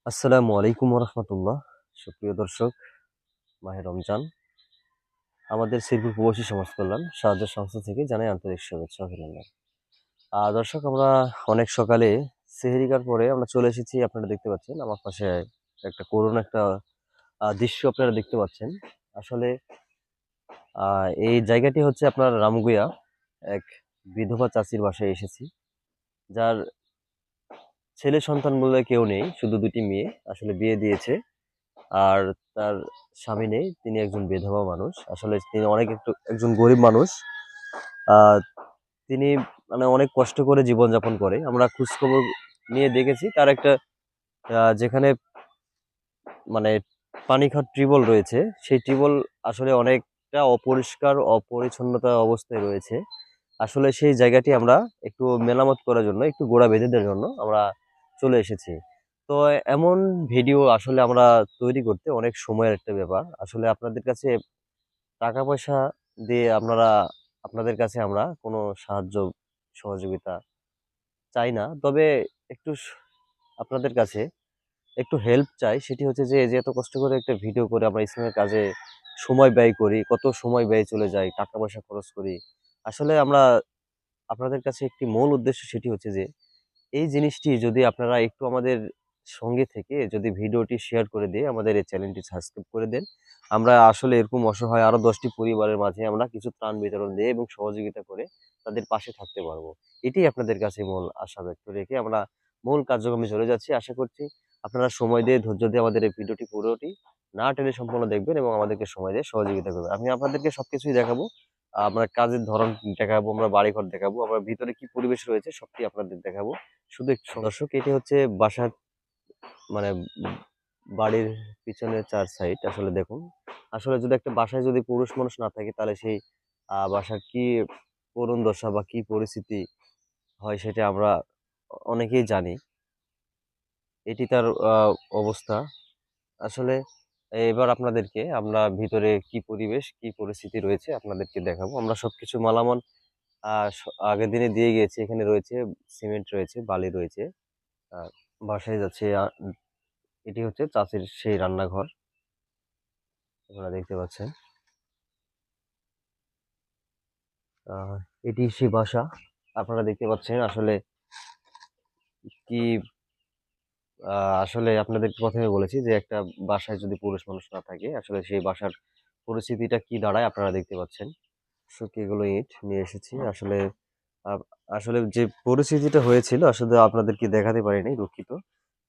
আসসালামু আলাইকুম রহমতুল্লাহ। সুপ্রিয় দর্শক, মাহে রমজান আমাদের শ্রীপুর প্রবাসী সমাজ কল্যাণ সাহায্য সংস্থা থেকে জানাই আন্তরিক শুভেচ্ছা অভিনন্দন। দর্শক, আমরা অনেক সকালে সেহেরিকার পরে আমরা চলে এসেছি। আপনারা দেখতে পাচ্ছেন আমার পাশে একটা করুণ একটা দৃশ্য আপনারা দেখতে পাচ্ছেন। আসলে এই জায়গাটি হচ্ছে আপনার রামগুয়া। এক বিধবা চাচির বাসায় এসেছি, যার ছেলে সন্তান বলে কেউ নেই, শুধু দুটি মেয়ে আসলে বিয়ে দিয়েছে। আর তার স্বামী নেই, তিনি একজন বিধবা মানুষ। আসলে তিনি অনেক একজন গরিব মানুষ। আহ তিনি মানে অনেক কষ্ট করে জীবনযাপন করে। আমরা খোঁজখবর নিয়ে দেখেছি তার একটা যেখানে মানে পানি খাওয়ার টিউবওয়েল রয়েছে, সেই টিউবওয়েল আসলে অনেকটা অপরিষ্কার অপরিচ্ছন্নতা অবস্থায় রয়েছে। আসলে সেই জায়গাটি আমরা একটু মেরামত করার জন্য, একটু গোড়া বেঁধে দেওয়ার জন্য আমরা চলে এসেছি। তো এমন ভিডিও আসলে আমরা তৈরি করতে অনেক সময়ের একটা ব্যাপার। আসলে আপনাদের কাছে টাকা পয়সা দিয়ে আপনাদের কাছে আমরা কোনো সাহায্য সহযোগিতা চাই না। তবে একটু আপনাদের কাছে একটু হেল্প চাই। সেটি হচ্ছে যে, এই যে এত কষ্ট করে একটা ভিডিও করে আমরা ইসলামের কাজে সময় ব্যয় করি, কত সময় ব্যয় চলে যায়, টাকা পয়সা খরচ করি। আসলে আমরা আপনাদের কাছে একটি মূল উদ্দেশ্য, সেটি হচ্ছে যে এই জিনিসটি যদি আপনারা একটু আমাদের সঙ্গে থেকে যদি ভিডিওটি শেয়ার করে দিয়ে আমাদের এই চ্যানেলটি সাবস্ক্রাইব করে দেন, আমরা আসলে এরকম অসহায় আরো 10টি পরিবারের মাঝে আমরা কিছু ত্রাণ বিতরণ দিয়ে এবং সহযোগিতা করে তাদের পাশে থাকতে পারবো। এটি আপনাদের কাছে মূল আশা ব্যক্ত রেখে আমরা মূল কার্যক্রমে চলে যাচ্ছি। আশা করছি আপনারা সময় দিয়ে ধৈর্য দিয়ে আমাদের এই ভিডিওটি পুরোটি না টেনে সম্পূর্ণ দেখবেন এবং আমাদেরকে সময় দিয়ে সহযোগিতা করবেন। আমি আপনাদেরকে সবকিছুই দেখাবো। আমরা কাজের ধরন দেখাবো, আমরা বাড়িঘর দেখাবো, আমরা ভিতরে কি পরিবেশ রয়েছে সবটি আপনাদের দেখাবো। শুধু একটু দর্শক, এটি হচ্ছে বাসার মানে বাড়ির পিছনের ৪ সাইড। আসলে দেখুন, আসলে যদি একটা বাসায় যদি পুরুষ মানুষ না থাকে, তাহলে সেই বাসার কি করুণ দশা বা কি পরিস্থিতি হয় সেটা আমরা অনেকেই জানি। এটি তার অবস্থা। আসলে এবার আপনাদেরকে আমরা ভিতরে কি পরিবেশ, কি পরিস্থিতি রয়েছে আপনাদেরকে দেখাবো। আমরা সবকিছু মালামাল আগের দিনে দিয়ে গিয়েছি। এখানে রয়েছে সিমেন্ট রয়েছে, বালি রয়েছে। আ বাসায় যাচ্ছি। এটি হচ্ছে চাচির সেই রান্নাঘর, আপনারা দেখতে পাচ্ছেন। আহ, এটি সেই বাসা, আপনারা দেখতে পাচ্ছেন। আসলে কি আসলে আপনাদের প্রথমে বলেছি যে একটা বাসায় যদি পুরুষ মানুষ না থাকে, আসলে সেই বাসার পরিস্থিতিটা কি দাঁড়ায় আপনারা দেখতে পাচ্ছেন। এগুলো ইট নিয়ে এসেছি। আসলে আহ, আসলে যে পরিস্থিতিটা হয়েছিল আসলে আপনাদেরকে দেখাতে পারিনি, দুঃখিত।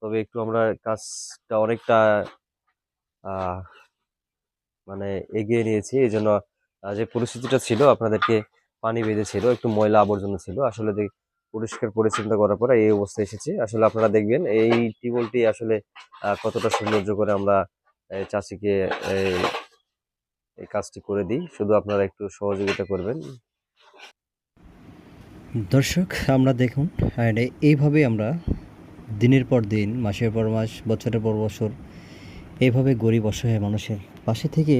তবে একটু আমরা কাজটা অনেকটা আহ মানে এগিয়ে নিয়েছি। এই জন্য যে পরিস্থিতিটা ছিল আপনাদেরকে, পানি বেঁধেছিল, একটু ময়লা আবর্জনা ছিল। আসলে যে পরিষ্কার পরিচ্ছন্ন করার পরে এই অবস্থা এসেছে। আসলে আপনারা দেখবেন এই টিউবওয়েলটি আসলে কতটা সৌন্দর্য করে আমরা চাষিকে এই এই কাজটি করে দিই। শুধু আপনারা একটু সহযোগিতা করবেন। দর্শক, আমরা দেখুন, আর এইভাবে আমরা দিনের পর দিন, মাসের পর মাস, বছরের পর বছর এইভাবে গরিব অসহায় মানুষের পাশে থেকে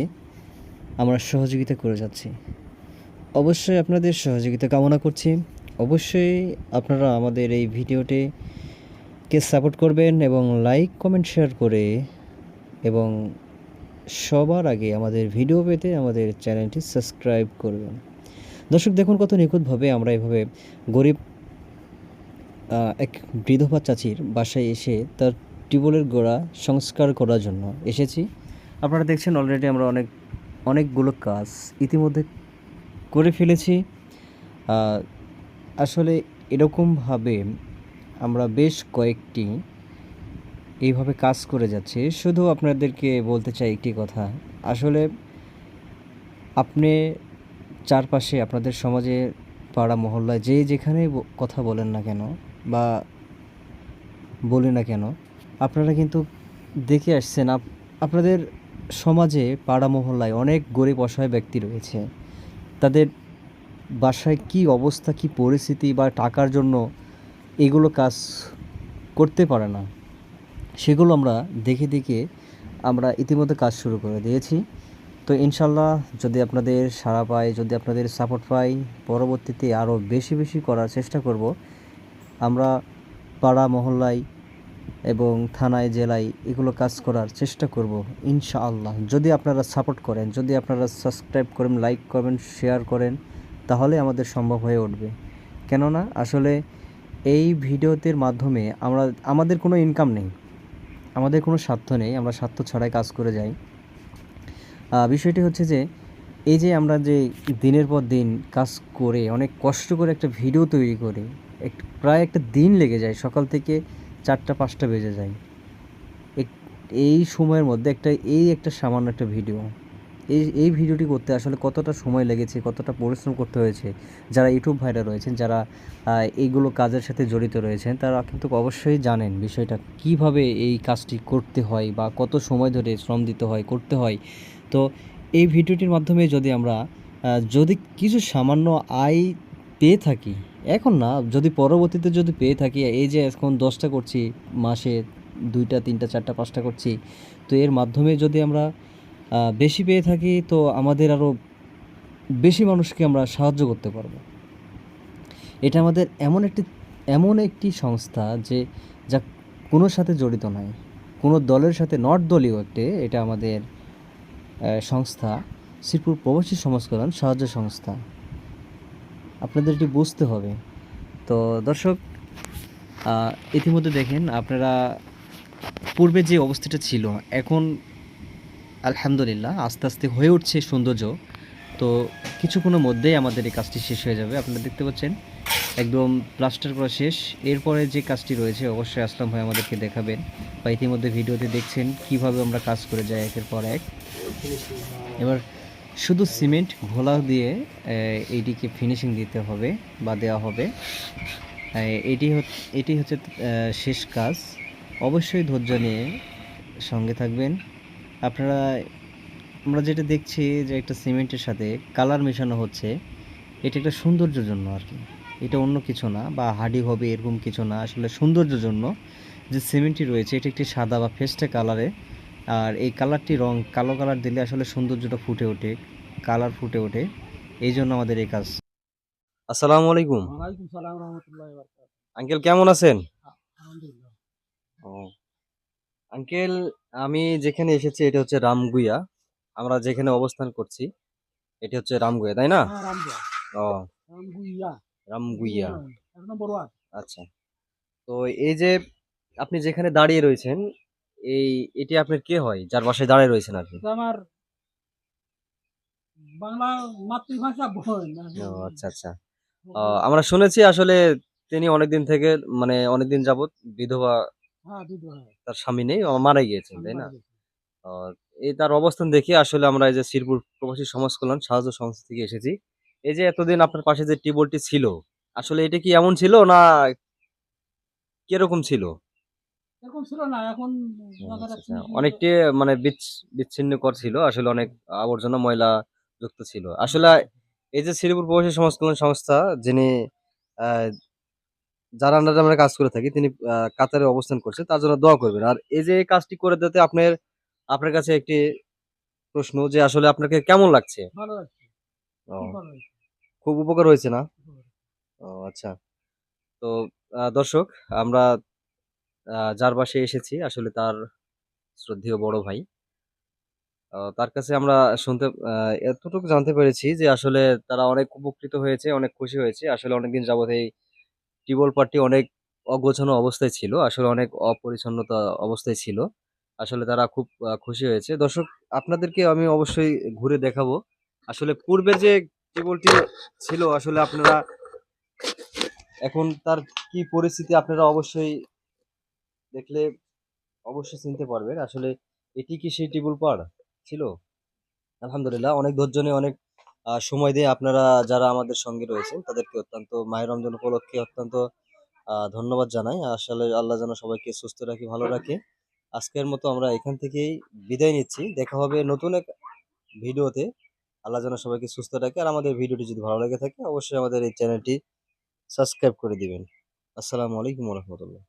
আমরা সহযোগিতা করে যাচ্ছি। অবশ্যই আপনাদের সহযোগিতা কামনা করছি। অবশ্যই আপনারা আমাদের এই ভিডিওটিকে সাপোর্ট করবেন এবং লাইক কমেন্ট শেয়ার করে, এবং সবার আগে আমাদের ভিডিও পেতে আমাদের চ্যানেলটি সাবস্ক্রাইব করবেন। দর্শক, দেখুন কত নিখুঁতভাবে আমরা এভাবে গরিব এক বিধবা চাচির বাসায় এসে তার টিউবওয়েলের গোড়া সংস্কার করার জন্য এসেছি। আপনারা দেখছেন অলরেডি আমরা অনেকগুলো কাজ ইতিমধ্যে করে ফেলেছি। আসলে এরকমভাবে আমরা বেশ কয়েকটি এইভাবে কাজ করে যাচ্ছি। শুধু আপনাদেরকে বলতে চাই একটি কথা, আসলে আপনি চারপাশে আপনাদের সমাজে, পাড়া মহল্লায় যে যেখানেই কথা বলেন না কেন বা বলি না কেন, আপনারা কিন্তু দেখে আসছেন আপনাদের সমাজে, পাড়া মহল্লায় অনেক গরিব অসহায় ব্যক্তি রয়েছে। তাদের বাসায় কি অবস্থা, কি পরিস্থিতি, বা টাকার জন্য এগুলো কাজ করতে পারে না, সেগুলো আমরা দেখে দেখে আমরা ইতিমধ্যে কাজ শুরু করে দিয়েছি। তো ইনশাল্লাহ, যদি আপনাদের সাড়া পাই, যদি আপনাদের সাপোর্ট পাই, পরবর্তীতে আরও বেশি বেশি করার চেষ্টা করব। আমরা পাড়া মহল্লায় এবং থানায় জেলায় এগুলো কাজ করার চেষ্টা করব ইনশাআল্লাহ। যদি আপনারা সাপোর্ট করেন, যদি আপনারা সাবস্ক্রাইব করেন, লাইক করবেন, শেয়ার করেন, তাহলে আমাদের সম্ভব হয়ে উঠবে। কেননা আসলে এই ভিডিওটির মাধ্যমে আমাদের কোনো ইনকাম নেই, আমাদের কোনো স্বার্থ নেই, আমরা স্বার্থ ছাড়াই কাজ করে যাই। বিষয়টি হচ্ছে যে এই যে আমরা যে দিনের পর দিন কাজ করে অনেক কষ্ট করে একটা ভিডিও তৈরি করি, প্রায় একটা দিন লেগে যায়, সকাল থেকে 4টা 5টা বেজে যায় এই সময়ের মধ্যে একটা সামান্য একটা ভিডিও। এই ভিডিওটি করতে আসলে কতটা সময় লেগেছে, কতটা পরিশ্রম করতে হয়েছে, যারা ইউটিউব ভাইরা রয়েছেন, যারা এইগুলো কাজের সাথে জড়িত রয়েছেন, তারা কিন্তু অবশ্যই জানেন বিষয়টা কিভাবে এই কাজটি করতে হয় বা কত সময় ধরে শ্রম দিতে হয়, করতে হয়। তো এই ভিডিওটির মাধ্যমে যদি আমরা যদি কিছু সামান্য আয় পেয়ে থাকি, এখন না, যদি পরবর্তীতে যদি পেয়ে থাকি, এই যে এখন 10টা করছি, মাসে 2টা 3টা 4টা 5টা করছি, তো এর মাধ্যমে যদি আমরা বেশি পেয়ে থাকি, তো আমাদের আরও বেশি মানুষকে আমরা সাহায্য করতে পারবো। এটা আমাদের এমন একটি সংস্থা যে যা কোনোর সাথে জড়িত নয়, কোনো দলের সাথে, নট দলীয় এটা আমাদের সংস্থা, শ্রীপুর প্রবাসী সমাজ কল্যাণ সাহায্য সংস্থা। আপনাদের এটি বুঝতে হবে। তো দর্শক, ইতিমধ্যে দেখেন আপনারা পূর্বে যে অবস্থাটা ছিল, এখন আলহামদুলিল্লাহ আস্তে আস্তে হয়ে উঠছে সৌন্দর্য। তো কিছুক্ষণের মধ্যেই আমাদের এই কাজটি শেষ হয়ে যাবে। আপনারা দেখতে পাচ্ছেন একদম প্লাস্টার করা শেষ। এরপরে যে কাজটি রয়েছে অবশ্যই আসলাম ভাই আমাদেরকে দেখাবেন, বা ইতিমধ্যে ভিডিওতে দেখছেন কিভাবে আমরা কাজ করে যাই একের পর এক। এবার শুধু সিমেন্ট ঘোলা দিয়ে এইটিকে ফিনিশিং দিতে হবে বা দেওয়া হবে। এটি হচ্ছে শেষ কাজ। অবশ্যই ধৈর্য নিয়ে সঙ্গে থাকবেন আপনারা। আমরা যেটা দেখছি যে একটা সিমেন্টের সাথে কালার মেশানো হচ্ছে, এটা একটা সৌন্দর্যের জন্য আর কি, এটা অন্য কিছু না, বা হাডি হবে এরকম কিছু না, আসলে সৌন্দর্যের জন্য যে সিমেন্টটি রয়েছে এটা একটি সাদা বা ফেস্টে কালারে। আর এই কালারটি কালো কালার দিলে আসলে সৌন্দর্যটা ফুটে ওঠে, কালার ফুটে ওঠে, এই জন্য আমাদের এই কাজ। আসসালামু আলাইকুম। ওয়ালাইকুম সালাম রহমতুল্লাহি ওয়া বারাকাতুহু। আঙ্কেল কেমন আছেন? আলহামদুলিল্লাহ। ও আঙ্কেল, আমি যেখানে এসেছি এটা হচ্ছে রামগুইয়া। আমরা যেখানে অবস্থান করছি এটা হচ্ছে রামগুইয়া, তাই না? হ্যাঁ, রামপুরা। ও, রামগুইয়া। রামগুইয়া। 1 নম্বর ওয়ার্ড। আচ্ছা। তো এই যে আপনি যেখানে দাঁড়িয়ে রয়েছেন, এই এটি আপনার কে হয় যার বাসায় দাঁড়িয়ে রয়েছেন আর কি? এটা আমার বাংলা মাতৃভাষা বোন। ও আচ্ছা আচ্ছা। আমরা শুনেছি আসলে তিনি অনেকদিন থেকে, মানে অনেকদিন যাবত বিধবা, হ্যাঁ, বিধবা। তার স্বামী নেই, মারা গিয়েছেন, আমি তাই না? মারা গেছি। আহ, এই তার অবস্থান দেখে আসলে আমরা এই যে শ্রীপুর প্রবাসী সমাজ কল্যাণ সাহায্য সংস্থা থেকে এসেছি। এই যে এতদিন আপনার পাশে যে টিউবওয়েলটি ছিল, আসলে এটা কি এমন ছিল না কিরকম ছিল? এরকম ছিল না, এখন দেখা আচ্ছা যাচ্ছে আচ্ছা, কি অনেকটি মানে বিচ্ছিন্নকর ছিল, আসলে অনেক আবর্জনা ময়লা যুক্ত ছিল আসলে। এই যে শ্রীপুর প্রবাসী সমাজ কল্যাণ সংস্থা, যিনি আহ, যার আন্ডারে আমরা কাজ করে থাকি, তিনি কাতারে অবস্থান করছে, তার জন্য দোয়া করবেন। আর এই যে এই কাজটি করে দিতে আপনার কাছে একটি প্রশ্ন, যে আসলে আপনাকে কেমন লাগছে? ভালো লাগছে, ও, খুব ভালো লাগছে। খুব উপকার হয়েছে না? উপকার। ও আচ্ছা। তো দর্শক, আমরা যার বাসায় এসেছি আসলে তার শ্রদ্ধেয় বড় ভাই। তার কাছে আমরা শুনতে এতটুকু জানতে পেরেছি যে আসলে তারা অনেক উপকৃত হয়েছে, অনেক খুশি হয়েছে। আসলে অনেকদিন যাবৎ এই টিউবওয়েল পাড়টি অনেক অগোছালো অবস্থায় ছিল, আসলে অনেক অপরিচ্ছন্নতা অবস্থায় ছিল। আসলে তারা খুব খুশি হয়েছে। দর্শক, আপনাদেরকে আমি অবশ্যই ঘুরে দেখাবো। আসলে পূর্বে যে টিউবওয়েলটি ছিল, আসলে আপনারা এখন তার কি পরিস্থিতি আপনারা অবশ্যই দেখলে অবশ্যই চিনতে পারবেন। আসলে এটি কি সেই টিউবওয়েল পাড় ছিল? আলহামদুলিল্লাহ, অনেক ধৈর্য নিয়ে, অনেক সময় দিয়ে আপনারা যারা আমাদের সঙ্গে রয়েছেন তাদেরকে অত্যন্ত, মাহের রমজান উপলক্ষে অত্যন্ত ধন্যবাদ জানাই। আসলে আল্লাহ যেন সবাইকে সুস্থ রাখে, ভালো রাখে। আজকের মতো আমরা এখান থেকেই বিদায় নিচ্ছি। দেখা হবে নতুন এক ভিডিওতে। আল্লাহ যেন সবাইকে সুস্থ রাখে। আর আমাদের ভিডিওটি যদি ভালো লেগে থাকে অবশ্যই আমাদের এই চ্যানেলটি সাবস্ক্রাইব করে দিবেন। আসসালামু আলাইকুম ওয়া রাহমাতুল্লাহ।